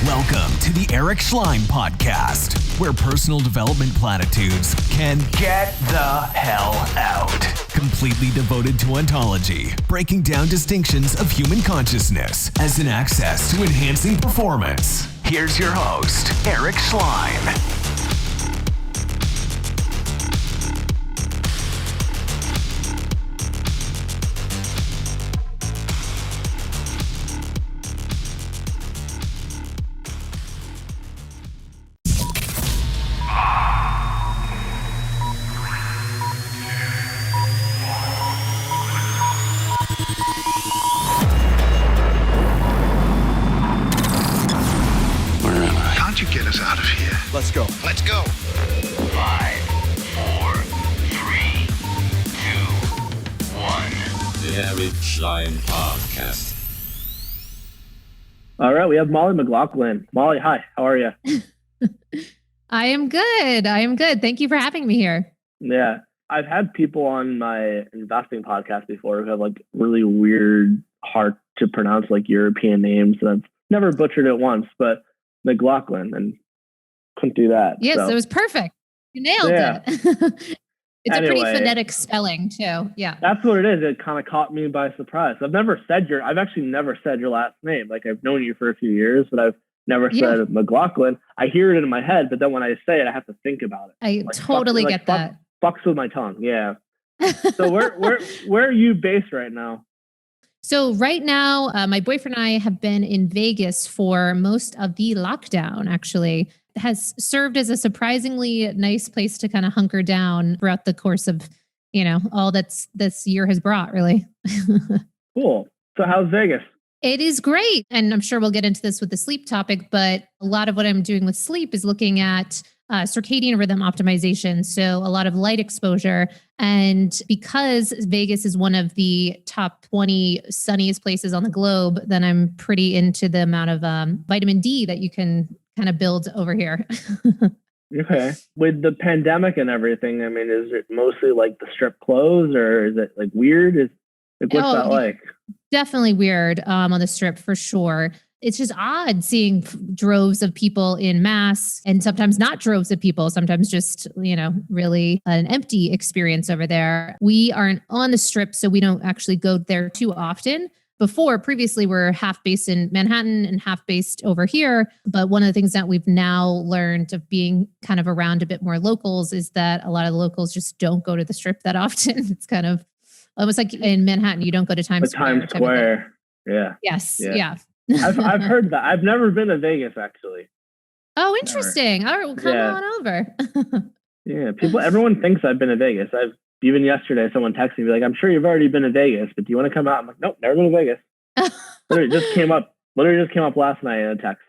Welcome to the Eric Schleien podcast, where personal development platitudes can get the hell out. Completely devoted to ontology, breaking down distinctions of human consciousness as an access to enhancing performance. Here's your host, Eric Schleien. Get us out of here. Let's go. Let's go. 5, 4, 3, 2, 1. The Eric Schleien Podcast. All right, we have Mollie McGlocklin. Mollie, hi. How are you? I am good. Thank you for having me here. Yeah, I've had people on my investing podcast before who have like really weird, hard to pronounce like European names, and I've never butchered it once, but McGlocklin, and couldn't do that. Yes, so. It was perfect. You nailed it. It's anyway, a pretty phonetic spelling too. Yeah. That's what it is. It kind of caught me by surprise. I've actually never said your last name. Like I've known you for a few years, but I've never said McGlocklin. I hear it in my head, but then when I say it, I have to think about it. I totally get that. Fucks with my tongue. Yeah. So where are you based right now? So right now, my boyfriend and I have been in Vegas for most of the lockdown, actually. It has served as a surprisingly nice place to kind of hunker down throughout the course of, all that's this year has brought, really. Cool. So how's Vegas? It is great. And I'm sure we'll get into this with the sleep topic, but a lot of what I'm doing with sleep is looking at circadian rhythm optimization. So a lot of light exposure. And because Vegas is one of the top 20 sunniest places on the globe, then I'm pretty into the amount of vitamin D that you can kind of build over here. Okay. With the pandemic and everything, I mean, is it mostly like the strip closed, or is it like weird? What's that like? Definitely weird on the strip for sure. It's just odd seeing droves of people in mass, and sometimes not droves of people, sometimes just, really an empty experience over there. We aren't on the strip, so we don't actually go there too often. Previously, we're half based in Manhattan and half based over here. But one of the things that we've now learned of being kind of around a bit more locals is that a lot of the locals just don't go to the strip that often. It's kind of almost like in Manhattan, you don't go to Times Square. Times Square. Yeah. Yes. Yeah. I've heard that. I've never been to Vegas, actually. Oh, interesting. All right, well, come on over. Yeah, everyone thinks I've been to Vegas. Even yesterday, someone texted me like, "I'm sure you've already been to Vegas, but do you want to come out?" I'm like, "Nope, never been to Vegas." Literally just came up last night in a text.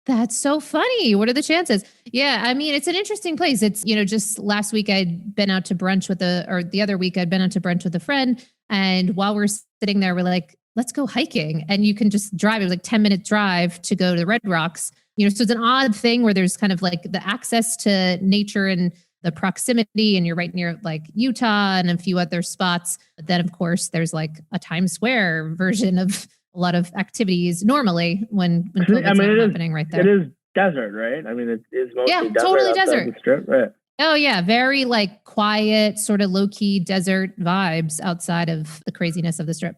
That's so funny. What are the chances? Yeah, I mean, it's an interesting place. It's, just last week I'd been out to brunch the other week I'd been out to brunch with a friend, and while we're sitting there, we're like, let's go hiking. And you can just drive. It was like 10-minute drive to go to the Red Rocks. So it's an odd thing where there's kind of like the access to nature and the proximity, and you're right near like Utah and a few other spots. But then of course there's like a Times Square version of a lot of activities normally when COVID's not happening right there. It is desert, right? I mean, it is mostly desert. Totally desert. The strip, right? Oh yeah, very like quiet, sort of low key desert vibes outside of the craziness of the strip.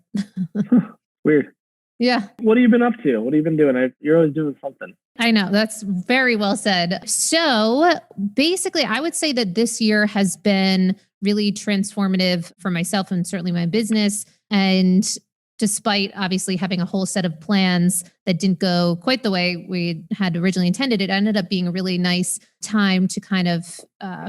Weird. Yeah. What have you been up to? What have you been doing? You're always doing something. I know. That's very well said. So basically, I would say that this year has been really transformative for myself and certainly my business. And despite obviously having a whole set of plans that didn't go quite the way we had originally intended, it ended up being a really nice time to kind of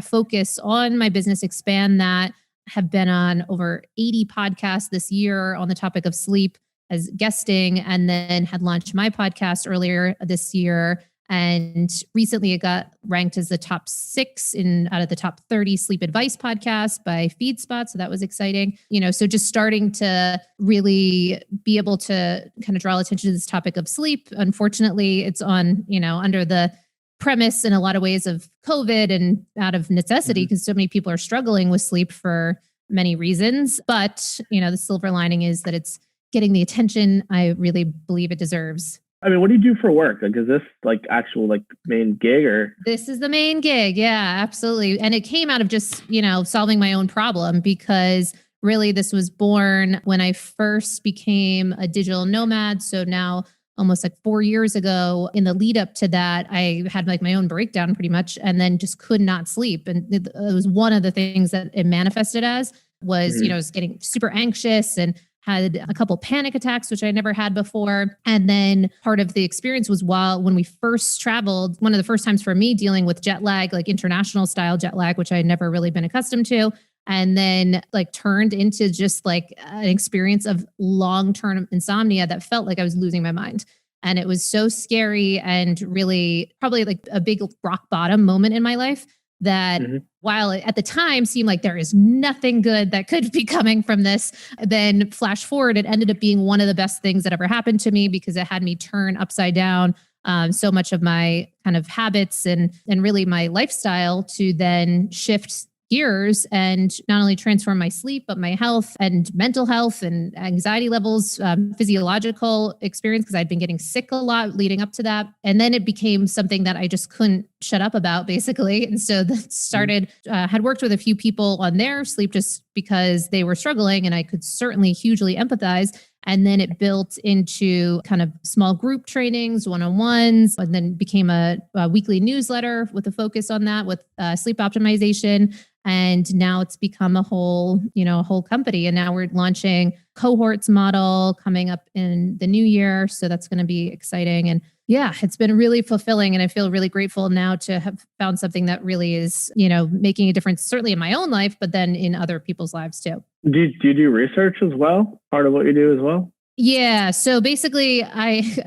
focus on my business, expand that. Have been on over 80 podcasts this year on the topic of sleep as guesting, and then had launched my podcast earlier this year. And recently it got ranked as the top 6 out of the top 30 sleep advice podcasts by FeedSpot. So that was exciting. So just starting to really be able to kind of draw attention to this topic of sleep. Unfortunately, it's on, under the premise in a lot of ways of COVID and out of necessity, because so many people are struggling with sleep for many reasons. But, the silver lining is that it's getting the attention I really believe it deserves. I mean, what do you do for work? Like, is this like actual like main gig or? This is the main gig. Yeah, absolutely. And it came out of just, solving my own problem, because really this was born when I first became a digital nomad. So now almost like 4 years ago, in the lead up to that, I had like my own breakdown pretty much, and then just could not sleep. And it was one of the things that it manifested as was, I was getting super anxious and had a couple panic attacks, which I never had before. And then part of the experience was when we first traveled, one of the first times for me dealing with jet lag, like international style jet lag, which I had never really been accustomed to. And then like turned into just like an experience of long-term insomnia that felt like I was losing my mind. And it was so scary and really probably like a big rock bottom moment in my life that while it at the time seemed like there is nothing good that could be coming from this, then flash forward, it ended up being one of the best things that ever happened to me, because it had me turn upside down so much of my kind of habits and really my lifestyle, to then shift gears and not only transform my sleep, but my health and mental health and anxiety levels, physiological experience, because I'd been getting sick a lot leading up to that. And then it became something that I just couldn't shut up about, basically. And so that started, had worked with a few people on their sleep just because they were struggling, and I could certainly hugely empathize. And then it built into kind of small group trainings, one-on-ones, and then became a weekly newsletter with a focus on that, with sleep optimization. And now it's become a whole company. And now we're launching cohorts model coming up in the new year. So that's going to be exciting. And yeah, it's been really fulfilling. And I feel really grateful now to have found something that really is, making a difference, certainly in my own life, but then in other people's lives too. Do you do research as well? Part of what you do as well? Yeah. So basically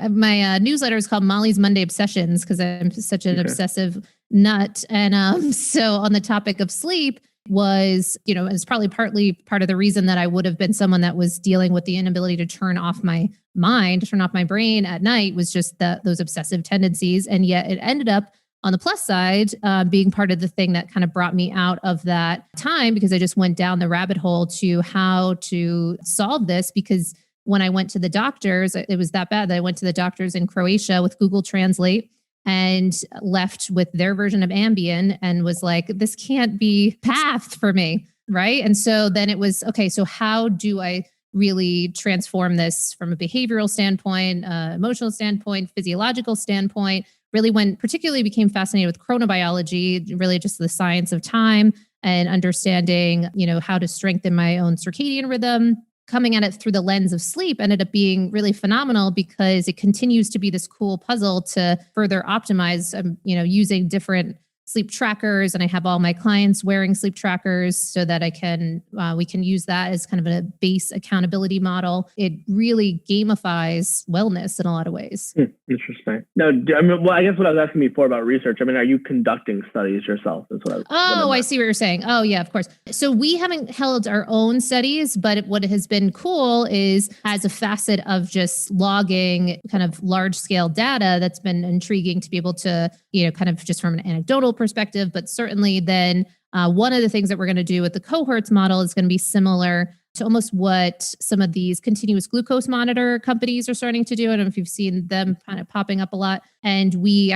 my newsletter is called Mollie's Monday Obsessions, because I'm such an obsessive nut. And so on the topic of sleep was, it's probably partly part of the reason that I would have been someone that was dealing with the inability to turn off my mind, turn off my brain at night, was just those obsessive tendencies. And yet it ended up on the plus side, being part of the thing that kind of brought me out of that time, because I just went down the rabbit hole to how to solve this. Because when I went to the doctors, it was that bad that I went to the doctors in Croatia with Google Translate and left with their version of Ambien and was like, this can't be pathed for me. Right. And so then it was, okay, so how do I really transform this from a behavioral standpoint, emotional standpoint, physiological standpoint? Really, when particularly became fascinated with chronobiology, really just the science of time and understanding, how to strengthen my own circadian rhythm. Coming at it through the lens of sleep ended up being really phenomenal, because it continues to be this cool puzzle to further optimize, using different sleep trackers. And I have all my clients wearing sleep trackers so that we can use that as kind of a base accountability model. It really gamifies wellness in a lot of ways. Interesting. No, I guess what I was asking before about research, are you conducting studies yourself? That's what I see what you're saying. Oh yeah, of course. So we haven't held our own studies, but what has been cool is, as a facet of just logging kind of large scale data, that's been intriguing to be able to, kind of just from an anecdotal perspective, but certainly then one of the things that we're going to do with the cohorts model is going to be similar to almost what some of these continuous glucose monitor companies are starting to do. I don't know if you've seen them kind of popping up a lot. And we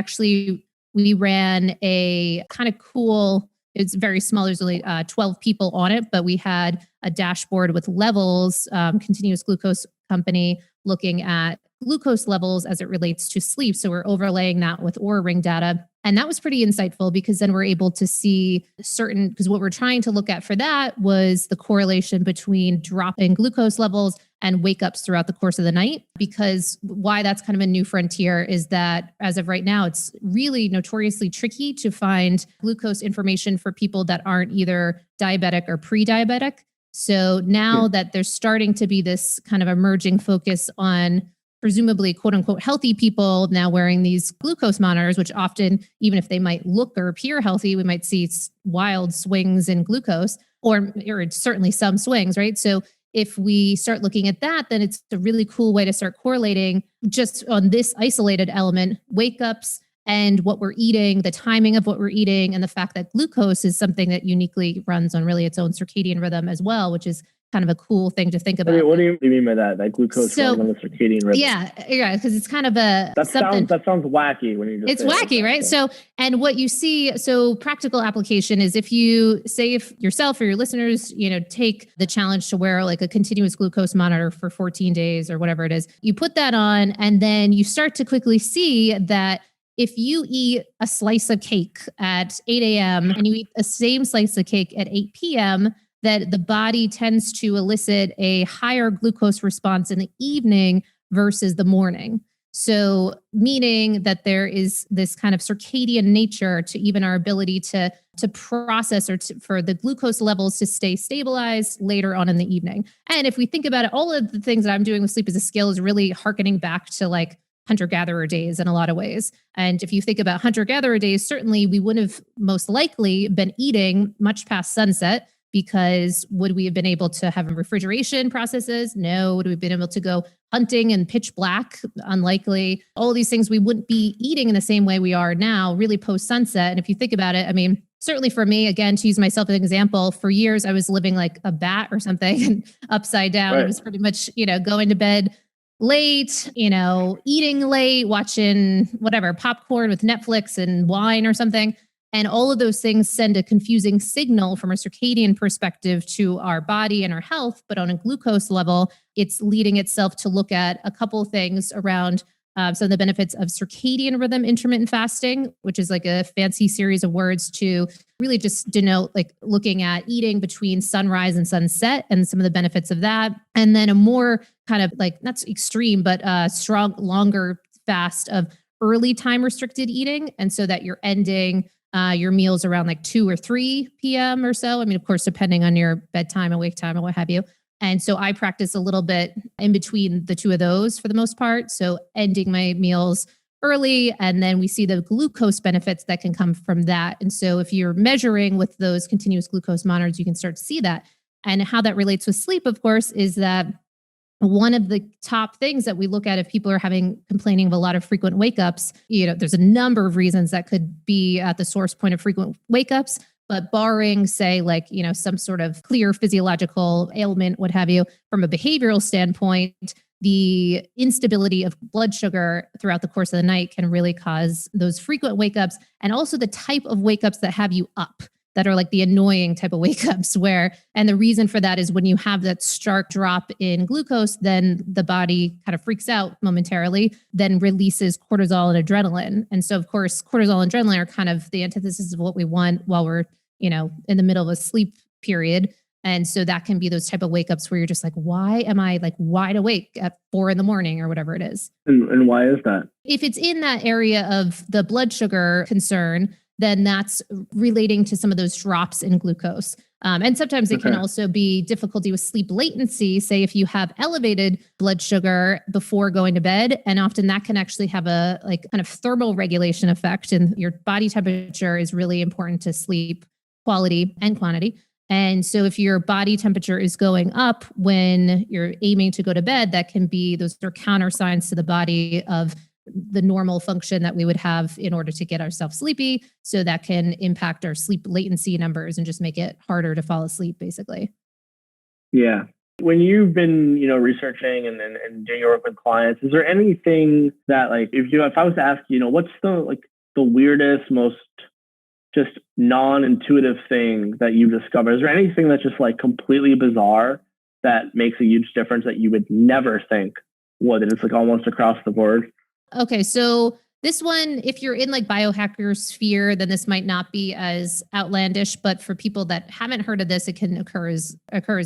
ran a kind of cool, it's very small. There's only 12 people on it, but we had a dashboard with levels, continuous glucose company looking at glucose levels as it relates to sleep. So we're overlaying that with Oura Ring data. And that was pretty insightful, because then we're able to see because what we're trying to look at for that was the correlation between drop in glucose levels and wake ups throughout the course of the night. Because why that's kind of a new frontier is that as of right now, it's really notoriously tricky to find glucose information for people that aren't either diabetic or pre-diabetic. So now that there's starting to be this kind of emerging focus on presumably quote unquote healthy people now wearing these glucose monitors, which often, even if they might look or appear healthy, we might see wild swings in glucose or certainly some swings, right? So if we start looking at that, then it's a really cool way to start correlating just on this isolated element, wake ups and what we're eating, the timing of what we're eating, and the fact that glucose is something that uniquely runs on really its own circadian rhythm as well, which is kind of a cool thing to think about. What do you mean by that? Like glucose running on the circadian rhythm? Yeah, because it's kind of that sounds wacky when you just it's wacky, right? So, and what you see, so practical application is if you say if yourself or your listeners, take the challenge to wear like a continuous glucose monitor for 14 days or whatever it is, you put that on, and then you start to quickly see that if you eat a slice of cake at 8 a.m. and you eat the same slice of cake at 8 p.m., that the body tends to elicit a higher glucose response in the evening versus the morning. So meaning that there is this kind of circadian nature to even our ability to process or for the glucose levels to stay stabilized later on in the evening. And if we think about it, all of the things that I'm doing with sleep as a skill is really hearkening back to like hunter-gatherer days in a lot of ways. And if you think about hunter-gatherer days, certainly we wouldn't have most likely been eating much past sunset, because would we have been able to have refrigeration processes? No. Would we have been able to go hunting in pitch black? Unlikely. All these things we wouldn't be eating in the same way we are now, really post sunset. And if you think about it, I mean, certainly for me, again, to use myself as an example, for years I was living like a bat or something and upside down. Right. It was pretty much, going to bed late, eating late, watching whatever, popcorn with Netflix and wine or something. And all of those things send a confusing signal from a circadian perspective to our body and our health. But on a glucose level, it's leading itself to look at a couple of things around some of the benefits of circadian rhythm intermittent fasting, which is like a fancy series of words to really just denote like looking at eating between sunrise and sunset and some of the benefits of that. And then a more kind of like, not extreme, but strong, longer fast of early time restricted eating. And so that you're ending your meals around like 2 or 3 p.m. or so. I mean, of course, depending on your bedtime and wake time and what have you. And so I practice a little bit in between the two of those for the most part. So ending my meals early, and then we see the glucose benefits that can come from that. And so if you're measuring with those continuous glucose monitors, you can start to see that. And how that relates with sleep, of course, is that one of the top things that we look at if people are complaining of a lot of frequent wake-ups, there's a number of reasons that could be at the source point of frequent wake-ups, but barring, say, like, some sort of clear physiological ailment, what have you, from a behavioral standpoint, the instability of blood sugar throughout the course of the night can really cause those frequent wake-ups, and also the type of wake-ups that have you up, that are like the annoying type of wake-ups and the reason for that is when you have that stark drop in glucose, then the body kind of freaks out momentarily, then releases cortisol and adrenaline. And so of course, cortisol and adrenaline are kind of the antithesis of what we want while we're, in the middle of a sleep period. And so that can be those type of wake-ups where you're just like, why am I like wide awake at 4 a.m. or whatever it is? And why is that? If it's in that area of the blood sugar concern, then that's relating to some of those drops in glucose. And sometimes it can also be difficulty with sleep latency. Say if you have elevated blood sugar before going to bed, and often that can actually have a like kind of thermal regulation effect, and your body temperature is really important to sleep quality and quantity. And so if your body temperature is going up when you're aiming to go to bed, that can be, those are counter signs to the body of the normal function that we would have in order to get ourselves sleepy. So that can impact our sleep latency numbers and just make it harder to fall asleep, basically. Yeah. When you've been, researching and doing your work with clients, is there anything that like, if I was to ask, what's the weirdest, most just non-intuitive thing that you've discovered? Is there anything that's just like completely bizarre that makes a huge difference that you would never think would, and it's like almost across the board? Okay, so this one, if you're in like biohacker sphere, then this might not be as outlandish, but for people that haven't heard of this, it can occur as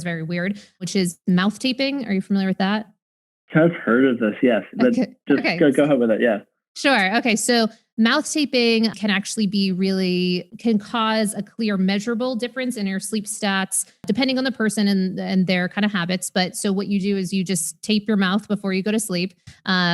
very weird, which is mouth taping. Are you familiar with that? I've heard of this, yes. But go ahead with it, yeah. Sure. Okay. So mouth taping can actually can cause a clear measurable difference in your sleep stats, depending on the person and their kind of habits. But so what you do is you just tape your mouth before you go to sleep,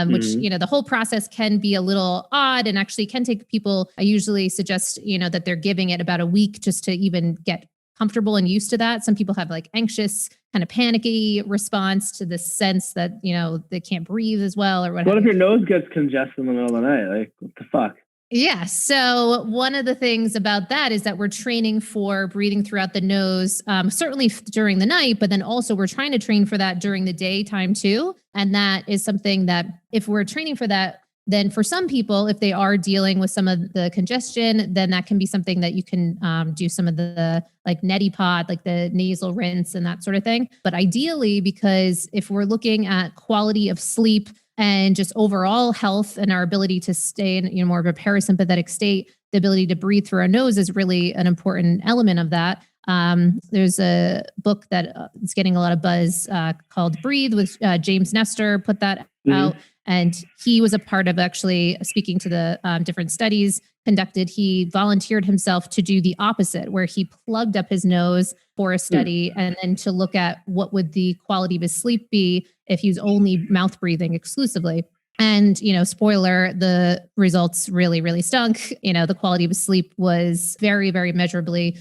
which, the whole process can be a little odd and actually can take people, I usually suggest, that they're giving it about a week just to even get comfortable and used to that. Some people have like anxious, kind of panicky response to the sense that, they can't breathe as well or whatever. What if your nose gets congested in the middle of the night? Like, what the fuck? Yeah. So one of the things about that is that we're training for breathing throughout the nose, certainly during the night, but then also we're trying to train for that during the daytime too. And that is something that if we're training for that, then for some people, if they are dealing with some of the congestion, then that can be something that you can do some of the like neti pot, like the nasal rinse and that sort of thing. But ideally, because if we're looking at quality of sleep and just overall health and our ability to stay in more of a parasympathetic state, the ability to breathe through our nose is really an important element of that. There's a book that is getting a lot of buzz called Breathe with James Nestor, put that out. And he was a part of actually speaking to the different studies conducted. He volunteered himself to do the opposite, where he plugged up his nose for a study and then to look at what would the quality of his sleep be if he was only mouth breathing exclusively. And, spoiler, the results really, really stunk. The quality of his sleep was very, very measurably,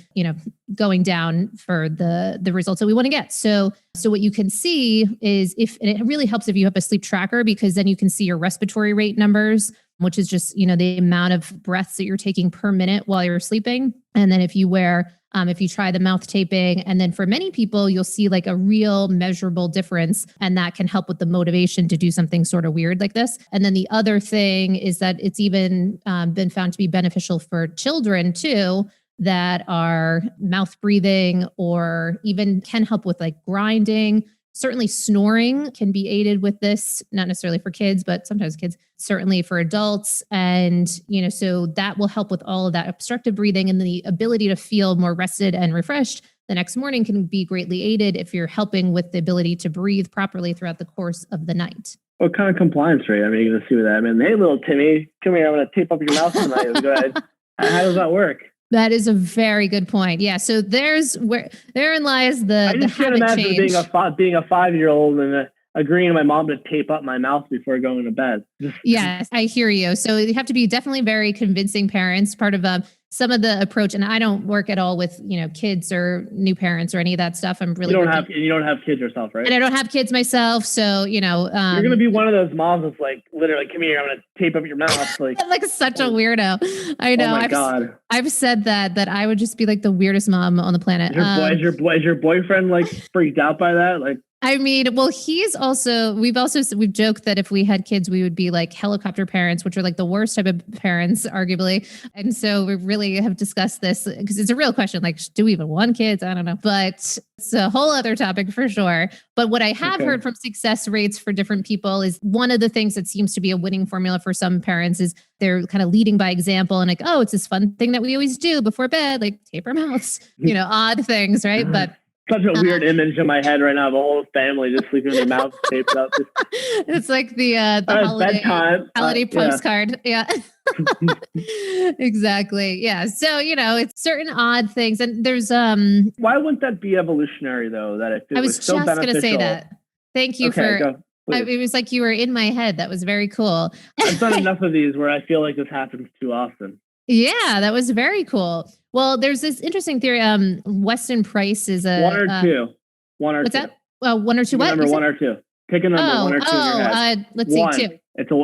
going down for the results that we want to get. So what you can see is and it really helps if you have a sleep tracker, because then you can see your respiratory rate numbers, which is just, the amount of breaths that you're taking per minute while you're sleeping. And then if you try the mouth taping, and then for many people, you'll see like a real measurable difference, and that can help with the motivation to do something sort of weird like this. And then the other thing is that it's even been found to be beneficial for children too, that are mouth breathing or even can help with like grinding. Certainly snoring can be aided with this, not necessarily for kids, but sometimes kids, certainly for adults. And, so that will help with all of that obstructive breathing, and the ability to feel more rested and refreshed the next morning can be greatly aided if you're helping with the ability to breathe properly throughout the course of the night. What kind of compliance rate? You're going to see with that. Hey, little Timmy, come here. I'm going to tape up your mouth tonight. Go ahead. How does that work? That is a very good point. Yeah. So therein lies the I just can't habit imagine change. being a 5-year-old and agreeing to my mom to tape up my mouth before going to bed. Yes, I hear you. So you have to be definitely very convincing parents. Part of some of the approach, and I don't work at all with kids or new parents or any of that stuff. I'm really you don't have kids yourself, right? And I don't have kids myself, so you're gonna be one of those moms that's like literally, come here, I'm gonna tape up your mouth. Like I'm like such a weirdo. I know. Oh my God. I've said that I would just be like the weirdest mom on the planet. Is your boyfriend like freaked out by that? Like, I mean, well, we've joked that if we had kids, we would be like helicopter parents, which are like the worst type of parents, arguably. And so we really have discussed this because it's a real question. Like, do we even want kids? I don't know, but it's a whole other topic for sure. But what I have heard from success rates for different people is one of the things that seems to be a winning formula for some parents is they're kind of leading by example and like, oh, it's this fun thing that we always do before bed, like tape our mouths, odd things, right? But such a weird image in my head right now of a whole family just sleeping with their mouths taped up. It's like the holiday postcard. Yeah. Exactly. Yeah. So, it's certain odd things. And there's why wouldn't that be evolutionary though? That if it was so beneficial. I was just going to say that. Thank you it was like you were in my head. That was very cool. I've done enough of these where I feel like this happens too often. Yeah, that was very cool. Well, there's this interesting theory. Weston Price is a one or two. What's that? One or two. What? Number 1 or 2. Pick a number 1 or 2 in your head. Let's see, 2. It's a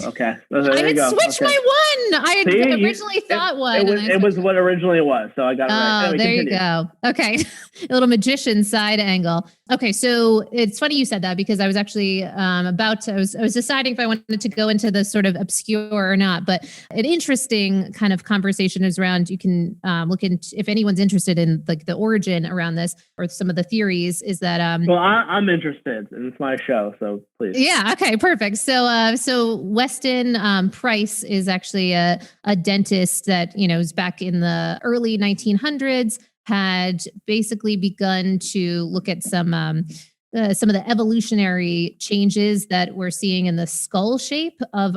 okay. I had switched my one. I had originally thought one. It was what originally was, so I got it right. Anyway, there you go. Okay, a little magician side angle. Okay, so it's funny you said that because I was actually I was deciding if I wanted to go into the sort of obscure or not. But an interesting kind of conversation is around. You can look into if anyone's interested in like the origin around this or some of the theories. Is that well, I'm interested, and it's my show, so please. Yeah. Okay. Perfect. So Weston Price is actually a dentist that, is back in the early 1900s, had basically begun to look at some of the evolutionary changes that we're seeing in the skull shape of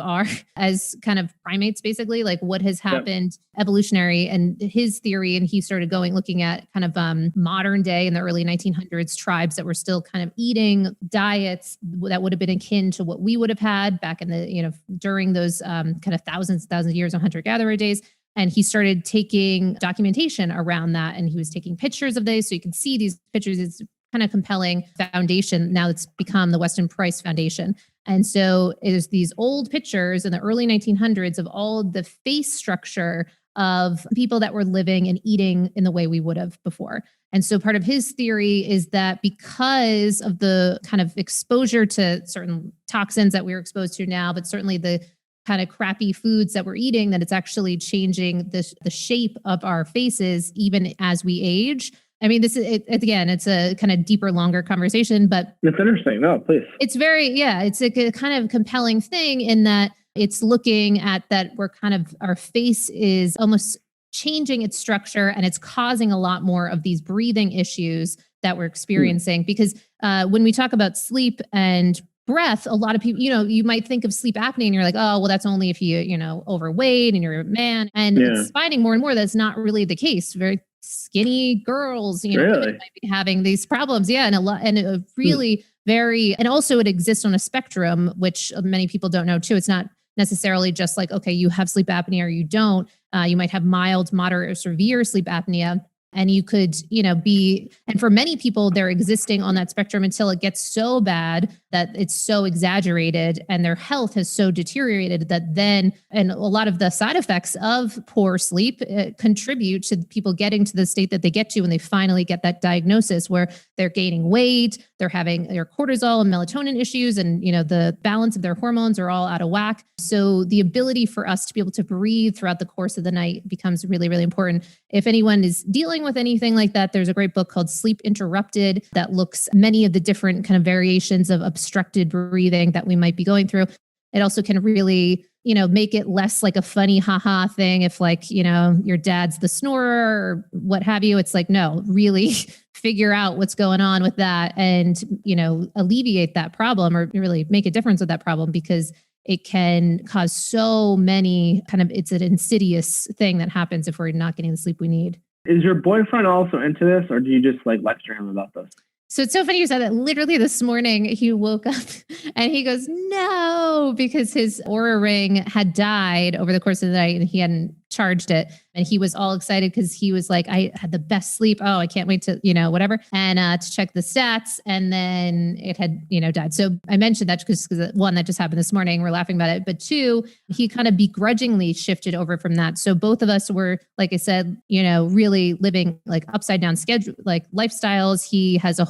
as kind of primates, basically, like what has happened evolutionary. And his theory, and he started looking at kind of modern day in the early 1900s tribes that were still kind of eating diets that would have been akin to what we would have had back in the, during those kind of thousands of years of hunter-gatherer days. And he started taking documentation around that, and he was taking pictures of these. So you can see these pictures. It's kind of compelling foundation. Now it's become the Weston Price Foundation. And so it is these old pictures in the early 1900s of all the face structure of people that were living and eating in the way we would have before. And so part of his theory is that because of the kind of exposure to certain toxins that we're exposed to now, but certainly the kind of crappy foods that we're eating, that it's actually changing the shape of our faces even as we age. I mean, this is, again, it's a kind of deeper, longer conversation, but it's interesting. No, please. It's it's a kind of compelling thing in that it's looking at that we're kind of, our face is almost changing its structure, and it's causing a lot more of these breathing issues that we're experiencing. Because when we talk about sleep and breath, a lot of people, you might think of sleep apnea and you're like, oh, well, that's only if you, overweight and you're a man. And it's finding more and more that's not really the case. Very skinny girls, really? Might be having these problems. Yeah. And a really very, and also it exists on a spectrum, which many people don't know too. It's not necessarily just like, okay, you have sleep apnea or you don't. You might have mild, moderate, or severe sleep apnea. And you could, and for many people, they're existing on that spectrum until it gets so bad that it's so exaggerated and their health has so deteriorated that then, and a lot of the side effects of poor sleep contribute to people getting to the state that they get to when they finally get that diagnosis where they're gaining weight, they're having their cortisol and melatonin issues, and, the balance of their hormones are all out of whack. So the ability for us to be able to breathe throughout the course of the night becomes really, really important. If anyone is dealing with anything like that, there's a great book called Sleep Interrupted that looks many of the different kind of variations of obstructed breathing that we might be going through. It also can really, make it less like a funny haha thing. If your dad's the snorer or what have you, it's like, no, really figure out what's going on with that and, alleviate that problem or really make a difference with that problem, because it can cause so many it's an insidious thing that happens if we're not getting the sleep we need. Is your boyfriend also into this, or do you just lecture him about this? So it's so funny you said that. Literally this morning, he woke up and he goes, no, because his Oura ring had died over the course of the night and he hadn't charged it. And he was all excited because he was like, I had the best sleep. Oh, I can't wait to, whatever. And to check the stats. And then it had, died. So I mentioned that because one, that just happened this morning. We're laughing about it. But two, he kind of begrudgingly shifted over from that. So both of us were, like I said, really living like upside down schedule, like lifestyles. He has a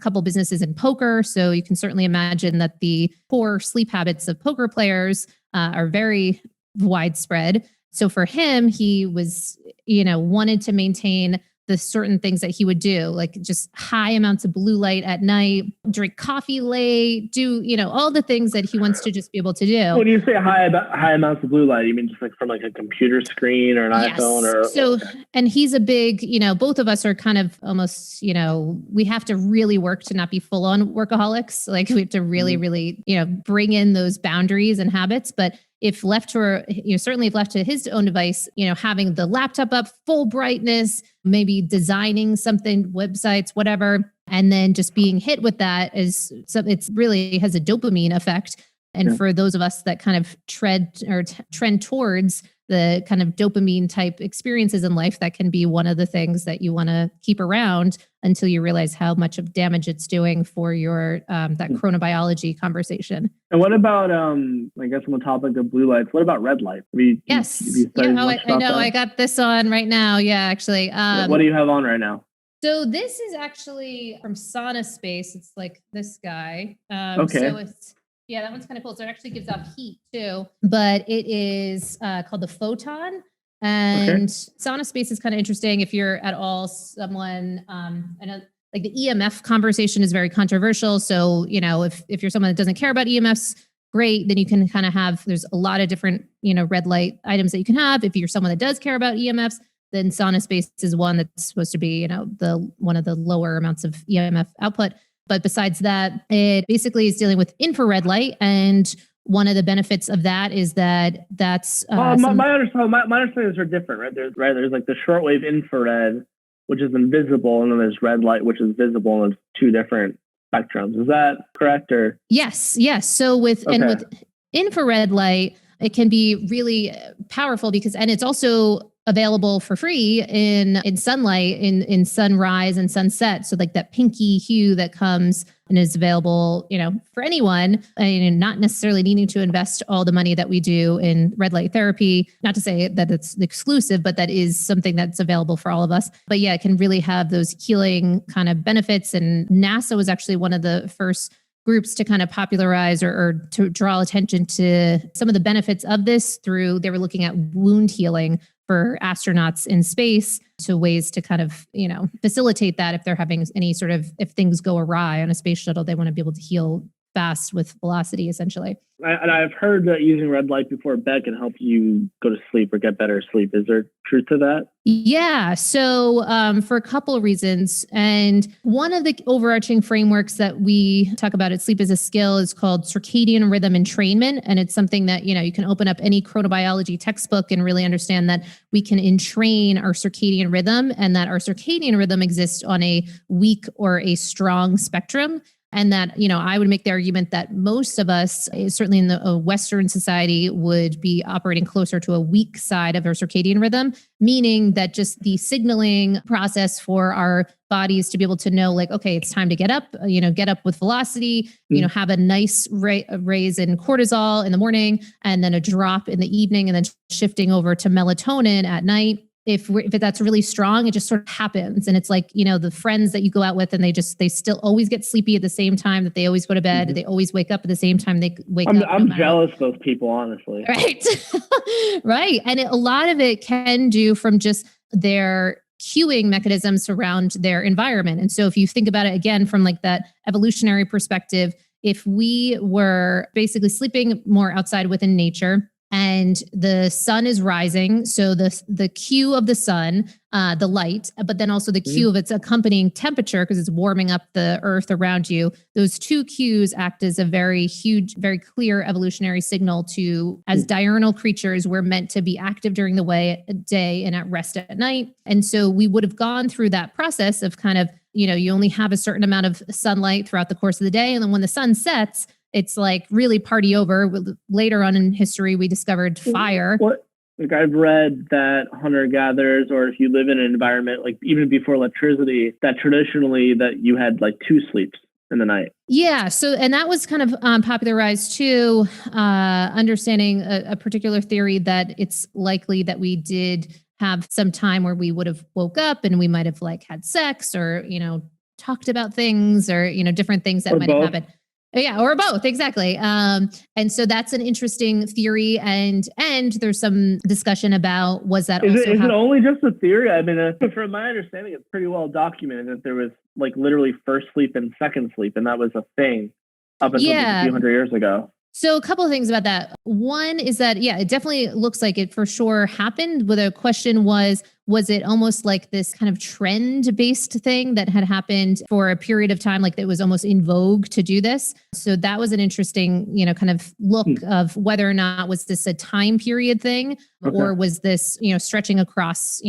couple businesses in poker. So you can certainly imagine that the poor sleep habits of poker players are very widespread. So for him, he was, wanted to maintain the certain things that he would do, like just high amounts of blue light at night, drink coffee late, do, all the things that he wants to just be able to do. When you say high amounts of blue light, you mean just like from like a computer screen or an iPhone or? So, and he's a big, both of us are kind of almost, we have to really work to not be full on workaholics. Like we have to really, really, bring in those boundaries and habits. But if left to, certainly if left to his own device, having the laptop up full brightness, maybe designing something, websites, whatever, and then just being hit with that it's really has a dopamine effect. And for those of us that kind of trend towards the kind of dopamine type experiences in life, that can be one of the things that you want to keep around until you realize how much of damage it's doing for your that chronobiology conversation. And what about I guess on the topic of blue lights, what about red light? Yes. I know. I got this on right now. Yeah, actually. What do you have on right now? So this is actually from Sauna Space. It's like this guy. Okay. So it's, yeah, that one's kind of cool. So it actually gives off heat too, but it is called the Photon. And Sauna Space is kind of interesting if you're at all someone, I know like the EMF conversation is very controversial. So, if you're someone that doesn't care about EMFs, great, then you can kind of have, there's a lot of different, red light items that you can have. If you're someone that does care about EMFs, then Sauna Space is one that's supposed to be, one of the lower amounts of EMF output. But besides that, it basically is dealing with infrared light. And one of the benefits of that is that's my understandings are different, right? There's like the shortwave infrared, which is invisible, and then there's red light, which is visible, and it's two different spectrums. Is that correct? Or yes. So with infrared light, it can be really powerful and it's also available for free in sunlight, in sunrise and sunset. So like that pinky hue that comes and is available, for anyone, and not necessarily needing to invest all the money that we do in red light therapy. Not to say that it's exclusive, but that is something that's available for all of us. But yeah, it can really have those healing kind of benefits. And NASA was actually one of the first groups to kind of popularize or to draw attention to some of the benefits of this they were looking at wound healing for astronauts in space, to ways to kind of, facilitate that if they're having if things go awry on a space shuttle, they want to be able to heal fast with velocity, essentially. And I've heard that using red light before bed can help you go to sleep or get better sleep. Is there truth to that? Yeah. So for a couple of reasons. And one of the overarching frameworks that we talk about at Sleep as a Skill is called circadian rhythm entrainment. And it's something that, you can open up any chronobiology textbook and really understand that we can entrain our circadian rhythm, and that our circadian rhythm exists on a weak or a strong spectrum. And that, I would make the argument that most of us, certainly in the Western society, would be operating closer to a weak side of our circadian rhythm, meaning that just the signaling process for our bodies to be able to know, like, okay, it's time to get up, get up with velocity, have a nice raise in cortisol in the morning, and then a drop in the evening, and then shifting over to melatonin at night. If that's really strong, it just sort of happens. And it's like, the friends that you go out with, and they still always get sleepy at the same time that they always go to bed. Mm-hmm. They always wake up at the same time they wake up. I'm jealous of those people, honestly. Right. Right. And a lot of it can do from just their cueing mechanisms around their environment. And so if you think about it again, from like that evolutionary perspective, if we were basically sleeping more outside within nature, and the sun is rising, so the cue of the sun, the light, but then also the cue of its accompanying temperature, because it's warming up the earth around you. Those two cues act as a very huge, very clear evolutionary signal to, as diurnal creatures, we're meant to be active during the day and at rest at night. And so we would have gone through that process of kind of, you only have a certain amount of sunlight throughout the course of the day. And then when the sun sets, it's like really party over. Later on in history, we discovered fire. Like I've read that hunter-gatherers, or if you live in an environment, like even before electricity, that traditionally that you had like 2 sleeps in the night. Yeah. So, and that was kind of popularized too, understanding a particular theory that it's likely that we did have some time where we would have woke up and we might have like had sex or, talked about things or, different things that might have happened. Yeah, or both, exactly. And so that's an interesting theory, and there's some discussion about was that is it only just a theory? I mean, from my understanding, it's pretty well documented that there was like literally first sleep and second sleep, and that was a thing up until a few hundred years ago. So a couple of things about that. One is that, it definitely looks like it for sure happened. But the question was it almost like this kind of trend-based thing that had happened for a period of time, like it was almost in vogue to do this? So that was an interesting, kind of look of whether or not was this a time period thing, or was this, stretching across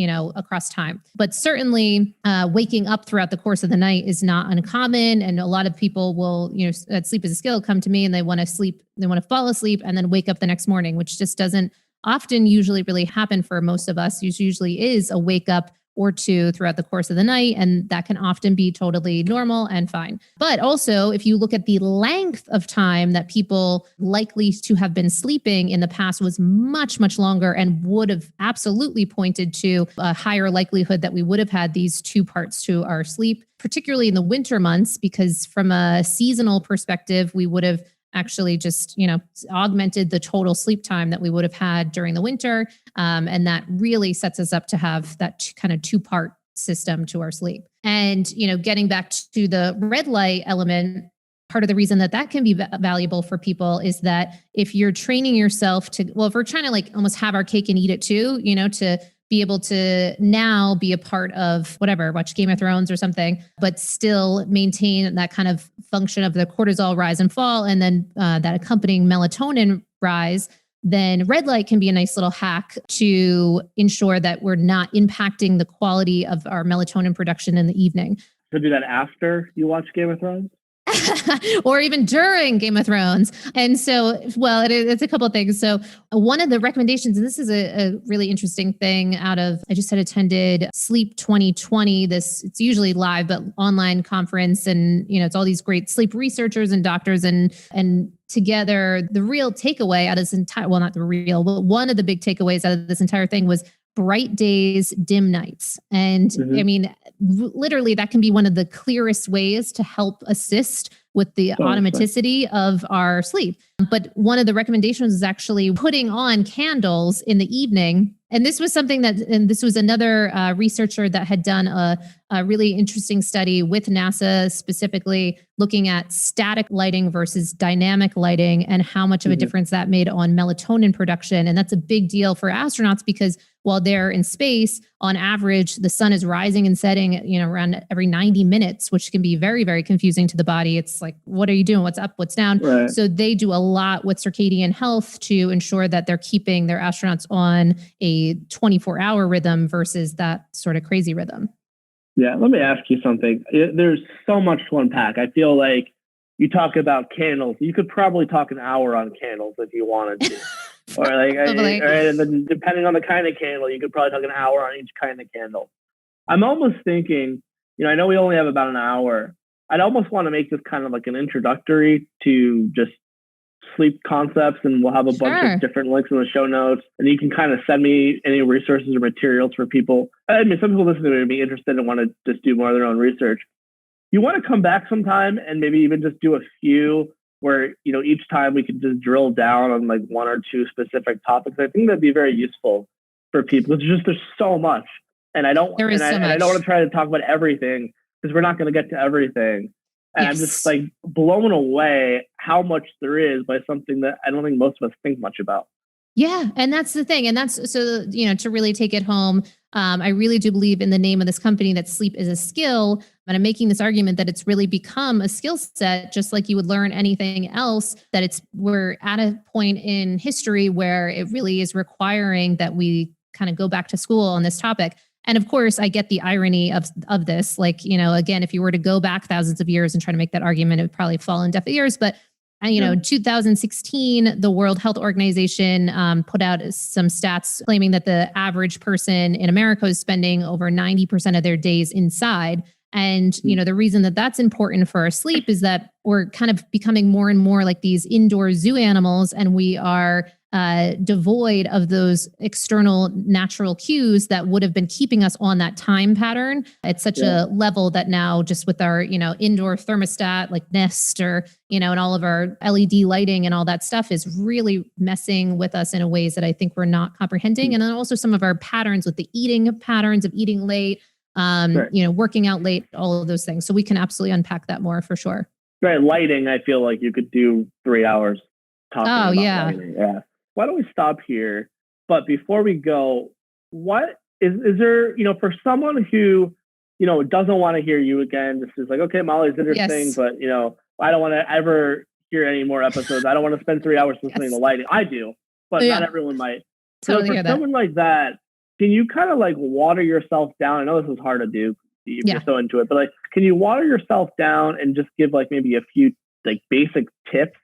time. But certainly waking up throughout the course of the night is not uncommon. And a lot of people will, at Sleep as a Skill, come to me and they want to fall asleep and then wake up the next morning, which just doesn't often usually really happen for most of us. It usually is a wake up or 2 throughout the course of the night. And that can often be totally normal and fine. But also, if you look at the length of time that people likely to have been sleeping in the past was much, much longer, and would have absolutely pointed to a higher likelihood that we would have had these 2 parts to our sleep, particularly in the winter months, because from a seasonal perspective, we would have actually just, augmented the total sleep time that we would have had during the winter. And that really sets us up to have that kind of 2-part system to our sleep. And, getting back to the red light element, part of the reason that can be valuable for people is that if you're training yourself if we're trying to like almost have our cake and eat it too, to be able to now be a part of whatever, watch Game of Thrones or something, but still maintain that kind of function of the cortisol rise and fall, and then that accompanying melatonin rise, then red light can be a nice little hack to ensure that we're not impacting the quality of our melatonin production in the evening. So do that after you watch Game of Thrones? or even during Game of Thrones. And so, well, it's a couple of things. So one of the recommendations, and this is a really interesting thing I just had attended Sleep 2020. It's usually live, but online conference. And, it's all these great sleep researchers and doctors and together, the real takeaway out of this entire, well, not the real, but one of the big takeaways out of this entire thing was bright days, dim nights. And I mean, literally that can be one of the clearest ways to help assist with the automaticity of our sleep. But one of the recommendations is actually putting on candles in the evening. And this was something and this was another researcher that had done a really interesting study with NASA, specifically looking at static lighting versus dynamic lighting and how much of a difference that made on melatonin production. And that's a big deal for astronauts because while they're in space, on average, the sun is rising and setting, around every 90 minutes, which can be very, very confusing to the body. It's like, what are you doing? What's up? What's down? Right. So they do a lot with circadian health to ensure that they're keeping their astronauts on a 24-hour rhythm versus that sort of crazy rhythm. Yeah, let me ask you something. There's so much to unpack. I feel like you talk about candles. You could probably talk an hour on candles if you wanted to. Or and then depending on the kind of candle, you could probably talk an hour on each kind of candle. I'm almost thinking, I know we only have about an hour. I'd almost want to make this kind of like an introductory to just sleep concepts, and we'll have a bunch of different links in the show notes, and you can kind of send me any resources or materials for people. I mean, some people listening to be interested and want to just do more of their own research. You want to come back sometime and maybe even just do a few where, each time we could just drill down on like one or two specific topics. I think that'd be very useful for people. There's so much. And I don't want to try to talk about everything because we're not going to get to everything. And I'm just like blown away how much there is by something that I don't think most of us think much about. Yeah. And that's the thing. And that's so, to really take it home. I really do believe in the name of this company that sleep is a skill. And I'm making this argument that it's really become a skill set, just like you would learn anything else, that we're at a point in history where it really is requiring that we kind of go back to school on this topic. And of course, I get the irony of this. Like, again, if you were to go back thousands of years and try to make that argument, it would probably fall on deaf ears. But, in 2016, the World Health Organization put out some stats claiming that the average person in America is spending over 90% of their days inside. And, the reason that that's important for our sleep is that we're kind of becoming more and more like these indoor zoo animals, and we are devoid of those external natural cues that would have been keeping us on that time pattern at such a level that now just with our, indoor thermostat like Nest or, and all of our LED lighting and all that stuff is really messing with us in a ways that I think we're not comprehending. And then also some of our patterns with the eating patterns of eating late, working out late, all of those things. So we can absolutely unpack that more for sure. Right. Lighting, I feel like you could do 3 hours talking about lighting. Yeah. Why don't we stop here? But before we go, what is there, for someone who, doesn't want to hear you again, this is like, okay, Mollie's interesting, but, I don't want to ever hear any more episodes. I don't want to spend 3 hours listening to lighting. I do, but not everyone might. Totally so for someone like that, can you kind of like water yourself down? I know this is hard to do if you're so into it, but like, can you water yourself down and just give like maybe a few like basic tips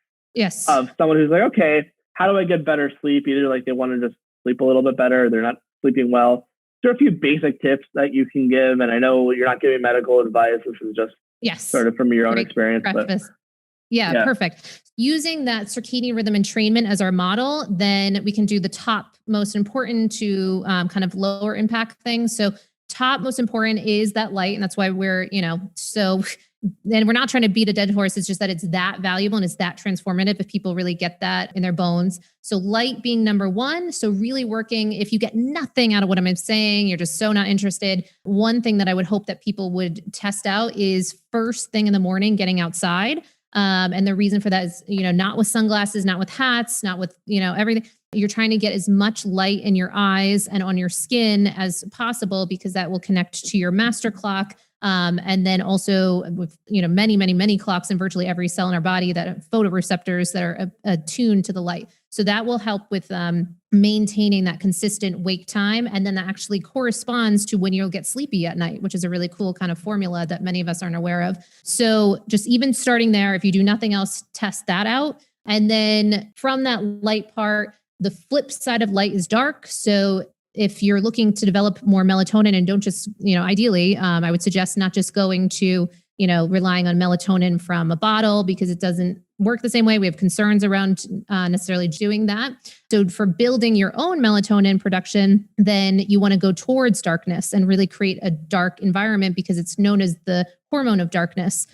of someone who's like, okay, how do I get better sleep? Either like they want to just sleep a little bit better, or they're not sleeping well. There are a few basic tips that you can give. And I know you're not giving medical advice. This is just sort of from your own experience. But yeah, perfect. Using that circadian rhythm entrainment as our model, then we can do the top most important to kind of lower impact things. So top most important is that light. And that's why we're, and we're not trying to beat a dead horse. It's just that it's that valuable and it's that transformative if people really get that in their bones. So light being number one. So really working, if you get nothing out of what I'm saying, you're just so not interested. One thing that I would hope that people would test out is first thing in the morning, getting outside. And the reason for that is, not with sunglasses, not with hats, not with, everything. You're trying to get as much light in your eyes and on your skin as possible, because that will connect to your master clock And then also with, many clocks in virtually every cell in our body that have photoreceptors that are attuned to the light. So that will help with maintaining that consistent wake time. And then that actually corresponds to when you'll get sleepy at night, which is a really cool kind of formula that many of us aren't aware of. So just even starting there, if you do nothing else, test that out. And then from that light part, the flip side of light is dark. So if you're looking to develop more melatonin and don't just, ideally, I would suggest not just going to, relying on melatonin from a bottle because it doesn't work the same way. We have concerns around necessarily doing that. So for building your own melatonin production, then you want to go towards darkness and really create a dark environment because it's known as the hormone of darkness.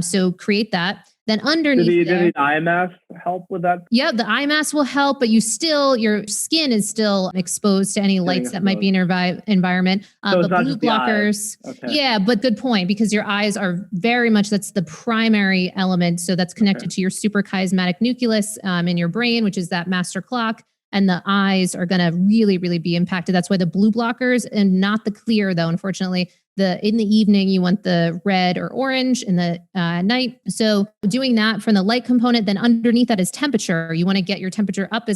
So create that. Then underneath did the eye mask help with that? Yeah, the eye mask will help, but your skin is still exposed to any lights that might be in your environment. So but blue blockers, yeah, but good point, because your eyes are very much, that's the primary element. So that's connected to your suprachiasmatic nucleus in your brain, which is that master clock. And the eyes are going to really, really be impacted. That's why the blue blockers and not the clear, though, unfortunately. In the evening, you want the red or orange in the night. So doing that from the light component, then underneath that is temperature. You want to get your temperature up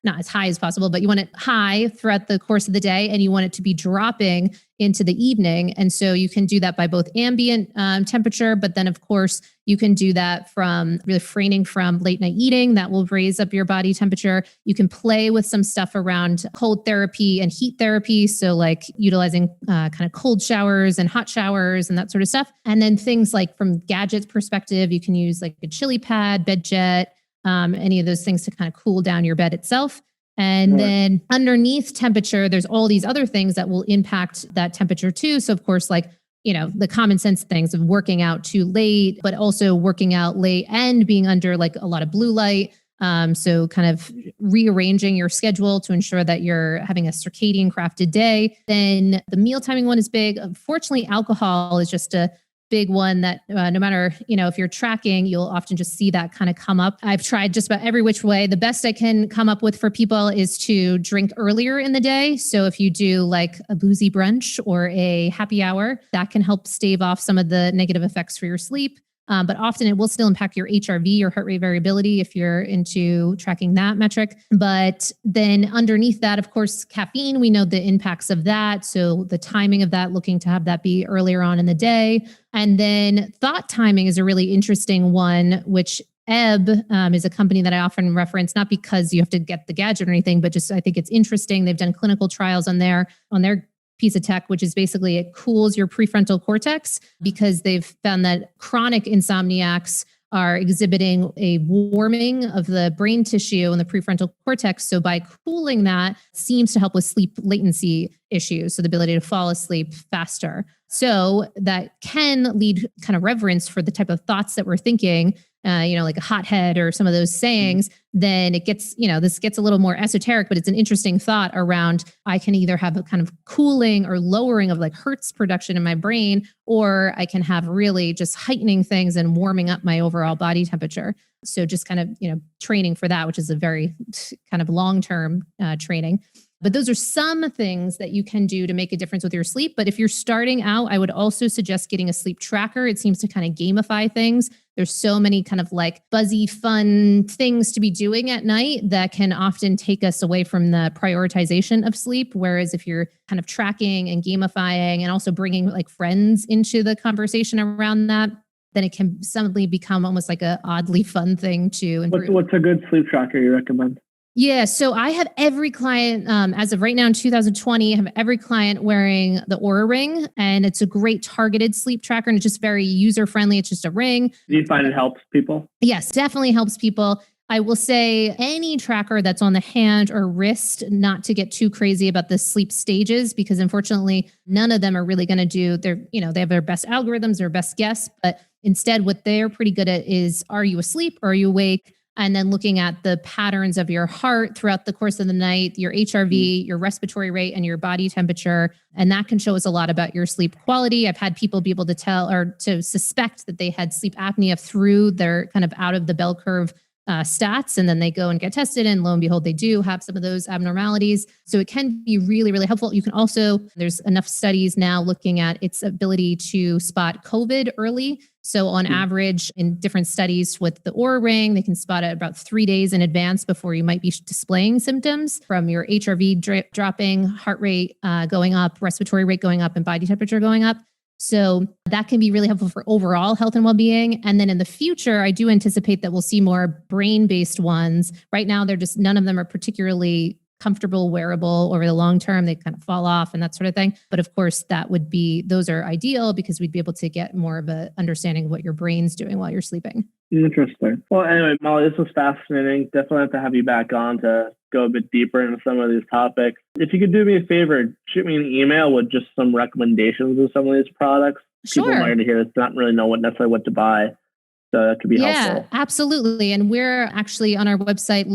not as high as possible, but you want it high throughout the course of the day, and you want it to be dropping into the evening. And so you can do that by both ambient temperature, but then of course you can do that from refraining from late night eating. That will raise up your body temperature. You can play with some stuff around cold therapy and heat therapy. So like utilizing kind of cold showers and hot showers and that sort of stuff. And then things like from gadgets perspective, you can use like a chili pad, bed jet, any of those things to kind of cool down your bed itself. And then underneath temperature, there's all these other things that will impact that temperature too. So of course, like, the common sense things of working out too late, but also working out late and being under like a lot of blue light. So kind of rearranging your schedule to ensure that you're having a circadian crafted day. Then the meal timing one is big. Unfortunately, alcohol is just a big one that no matter, if you're tracking, you'll often just see that kind of come up. I've tried just about every which way. The best I can come up with for people is to drink earlier in the day. So if you do like a boozy brunch or a happy hour, that can help stave off some of the negative effects for your sleep. But often it will still impact your HRV, your heart rate variability, if you're into tracking that metric. But then underneath that, of course, caffeine, we know the impacts of that. So the timing of that, looking to have that be earlier on in the day. And then thought timing is a really interesting one, which Ebb is a company that I often reference, not because you have to get the gadget or anything, but just I think it's interesting. They've done clinical trials on their piece of tech, which is basically it cools your prefrontal cortex, because they've found that chronic insomniacs are exhibiting a warming of the brain tissue and the prefrontal cortex. So by cooling that seems to help with sleep latency issues. So the ability to fall asleep faster. So that can lead kind of reverence for the type of thoughts that we're thinking, like a hothead or some of those sayings. Then it gets, this gets a little more esoteric, but it's an interesting thought around, I can either have a kind of cooling or lowering of like Hertz production in my brain, or I can have really just heightening things and warming up my overall body temperature. So just kind of, training for that, which is a very kind of long-term training. But those are some things that you can do to make a difference with your sleep. But if you're starting out, I would also suggest getting a sleep tracker. It seems to kind of gamify things. There's so many kind of like buzzy, fun things to be doing at night that can often take us away from the prioritization of sleep. Whereas if you're kind of tracking and gamifying and also bringing like friends into the conversation around that, then it can suddenly become almost like a oddly fun thing to improve. What's a good sleep tracker you recommend? Yeah. So I have every client, as of right now in 2020, I have every client wearing the Oura Ring, and it's a great targeted sleep tracker, and it's just very user-friendly. It's just a ring. Do you find it helps people? Yes, definitely helps people. I will say any tracker that's on the hand or wrist, not to get too crazy about the sleep stages, because unfortunately, none of them are really going to do they have their best algorithms, their best guess, but instead what they're pretty good at is, are you asleep or are you awake? And then looking at the patterns of your heart throughout the course of the night, your HRV, your respiratory rate, and your body temperature. And that can show us a lot about your sleep quality. I've had people be able to tell or to suspect that they had sleep apnea through their kind of out of the bell curve stats, and then they go and get tested, and lo and behold, they do have some of those abnormalities. So it can be really, really helpful. You can also, there's enough studies now looking at its ability to spot COVID early. So on average, in different studies with the Oura Ring, they can spot it about 3 days in advance before you might be displaying symptoms from your HRV dropping, heart rate going up, respiratory rate going up, and body temperature going up. So that can be really helpful for overall health and well-being. And then in the future, I do anticipate that we'll see more brain-based ones. Right now, they're just, none of them are particularly comfortable, wearable over the long term. They kind of fall off and that sort of thing. But of course, that would be, those are ideal because we'd be able to get more of an understanding of what your brain's doing while you're sleeping. Interesting. Well, anyway, Mollie, this was fascinating. Definitely have to have you back on to go a bit deeper into some of these topics. If you could do me a favor, shoot me an email with just some recommendations of some of these products. Sure. People might hear this, not really know necessarily what to buy. So that could be helpful. Yeah, absolutely. And we're actually on our website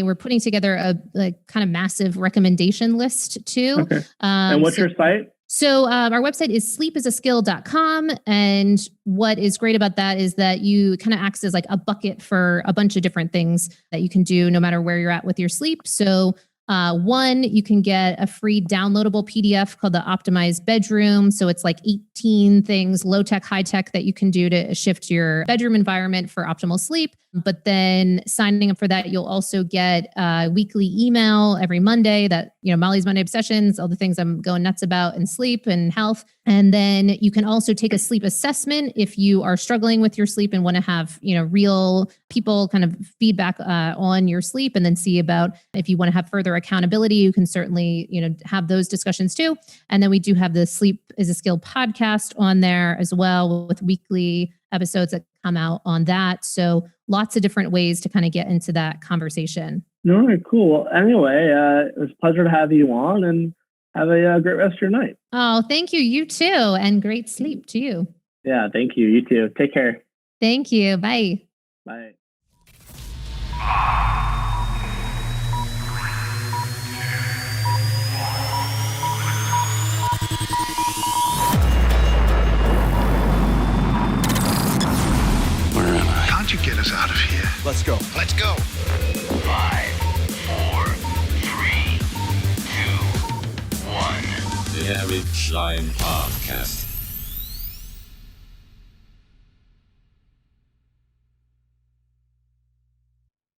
we're putting together a kind of massive recommendation list too. Okay. And what's your site? So our website is sleepisaskill.com. And what is great about that is that you kind of acts as like a bucket for a bunch of different things that you can do no matter where you're at with your sleep. So one, you can get a free downloadable PDF called the Optimized Bedroom. So it's like 18 things, low tech, high tech, that you can do to shift your bedroom environment for optimal sleep. But then signing up for that, you'll also get a weekly email every Monday that, Mollie's Monday Obsessions, all the things I'm going nuts about in sleep and health. And then you can also take a sleep assessment if you are struggling with your sleep and want to have, real people kind of feedback on your sleep, and then see about if you want to have further accountability, you can certainly, have those discussions too. And then we do have the Sleep is a Skill podcast on there as well, with weekly episodes that come out on that. So lots of different ways to kind of get into that conversation. All right, cool. Well, anyway, it was a pleasure to have you on, and have a great rest of your night. Oh, thank you. You too. And great sleep to you. Yeah, thank you. You too. Take care. Thank you. Bye. Bye. Can't you get us out of here? Let's go. Let's go. 5, 4, 3, 2, 1. The Eric Schleien Podcast.